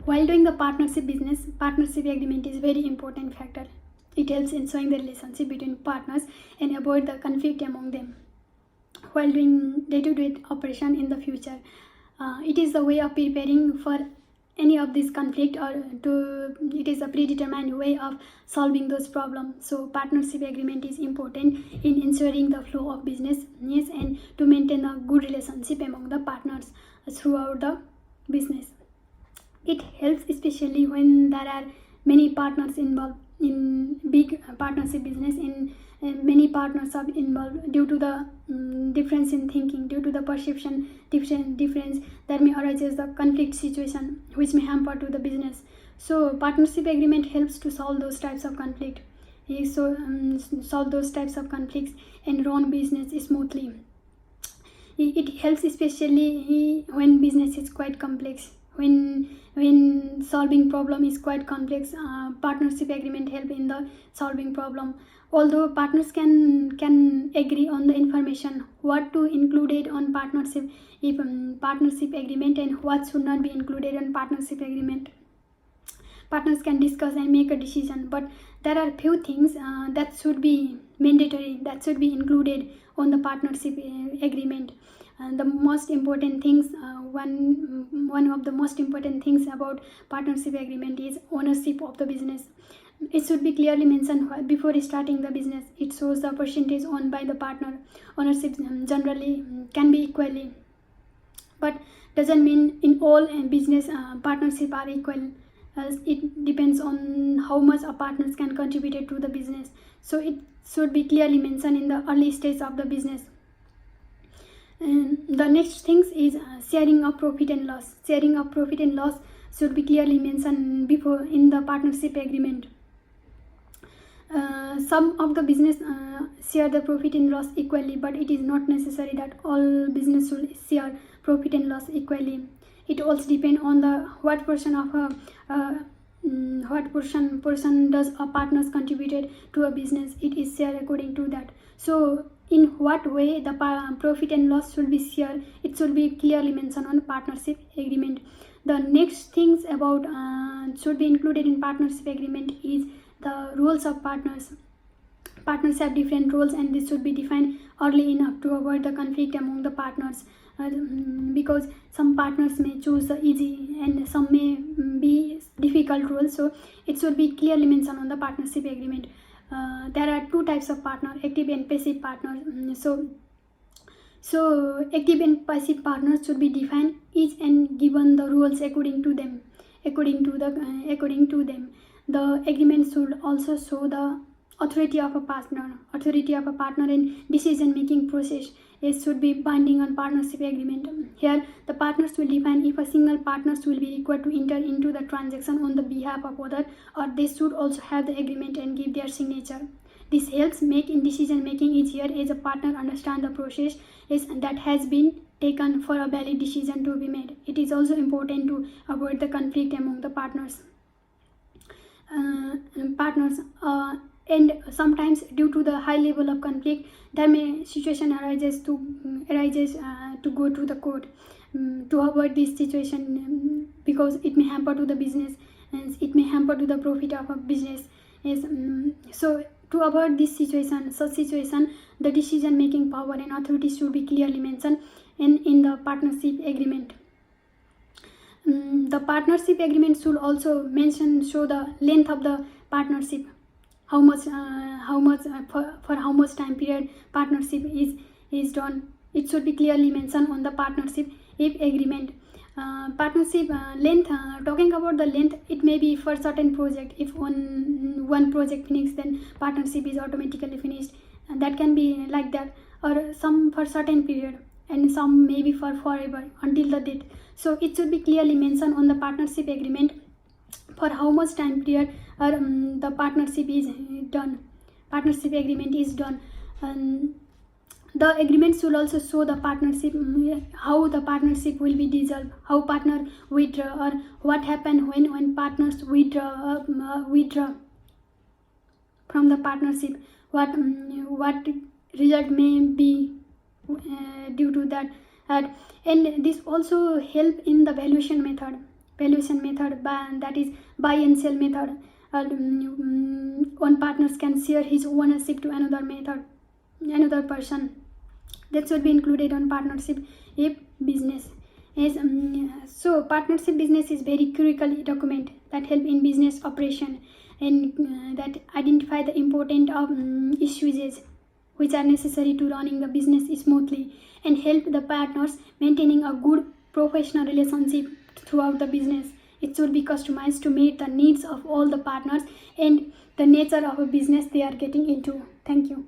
While doing the partnership business, partnership agreement is very important factor. It helps in showing the relationship between partners and avoid the conflict among them. While doing day-to-day operation in the future, it is the way of preparing for any of this conflict, or it is a predetermined way of solving those problems. So partnership agreement is important in ensuring the flow of business and to maintain a good relationship among the partners throughout the business. It helps especially when there are many partners involved in big partnership business, in many partners are involved due to the difference in thinking, due to the perception difference that may arises the conflict situation which may hamper to the business. So partnership agreement helps to solve those types of conflict. Solve those types of conflicts and run business smoothly. It helps especially when business is quite complex. When solving problem is quite complex, partnership agreement help in the solving problem. Although partners can agree on the information what to included on partnership partnership agreement and what should not be included on partnership agreement. Partners can discuss and make a decision, but there are few things that should be mandatory, that should be included on the partnership agreement. The most important things, one of the most important things about partnership agreement is ownership of the business. It should be clearly mentioned before starting the business. It shows the percentage owned by the partner. Ownership generally can be equally, but doesn't mean in all business partnership are equal. It depends on how much a partners can contribute to the business. So it should be clearly mentioned in the early stage of the business. And the next things is sharing of profit and loss. Sharing of profit and loss should be clearly mentioned before in the partnership agreement. Some of the business share the profit and loss equally, but it is not necessary that all business should share profit and loss equally. It also depends on the what portion of what portion does a partners contributed to a business. It is shared according to that. So in what way the profit and loss should be shared, it should be clearly mentioned on partnership agreement. The next things about should be included in partnership agreement is the roles of partners. Partners have different roles, and this should be defined early enough to avoid the conflict among the partners, because some partners may choose the easy and some may be difficult roles. So it should be clearly mentioned on the partnership agreement. There are two types of partner, active and passive partners. So active and passive partners should be defined each and given the rules according to them. The agreement should also show the authority of a partner in decision making process. It should be binding on partnership agreement. Here the partners will define if a single partners will be required to enter into the transaction on the behalf of other, or they should also have the agreement and give their signature. This helps make in decision making easier as a partner understand the process that has been taken for a valid decision to be made. It is also important to avoid the conflict among the partners. And sometimes due to the high level of conflict, there may situation arises to go to the court to avoid this situation, because it may hamper to the business and it may hamper to the profit of a business. So to avoid this situation, the decision making power and authority should be clearly mentioned in the partnership agreement. The partnership agreement should also show the length of the partnership, how much for how much time period partnership is done. It should be clearly mentioned on the partnership agreement. Partnership length, talking about the length, it may be for certain project. If one project finishes, then partnership is automatically finished, and that can be like that, or some for certain period, and some maybe for forever until the date. So it should be clearly mentioned on the partnership agreement for how much time period the partnership is done, partnership agreement is done. The agreement should also show the partnership, how the partnership will be dissolved, how partner withdraw, or what happened when partners withdraw from the partnership, what result may be due to that. And this also help in the valuation method. valuation method, that is buy and sell method. One partner can share his ownership to another person. That should be included on partnership if business. So partnership business is very critical document that help in business operation, and that identify the important of issues which are necessary to running the business smoothly, and help the partners maintaining a good professional relationship throughout the business. It should be customized to meet the needs of all the partners and the nature of a business they are getting into. Thank you.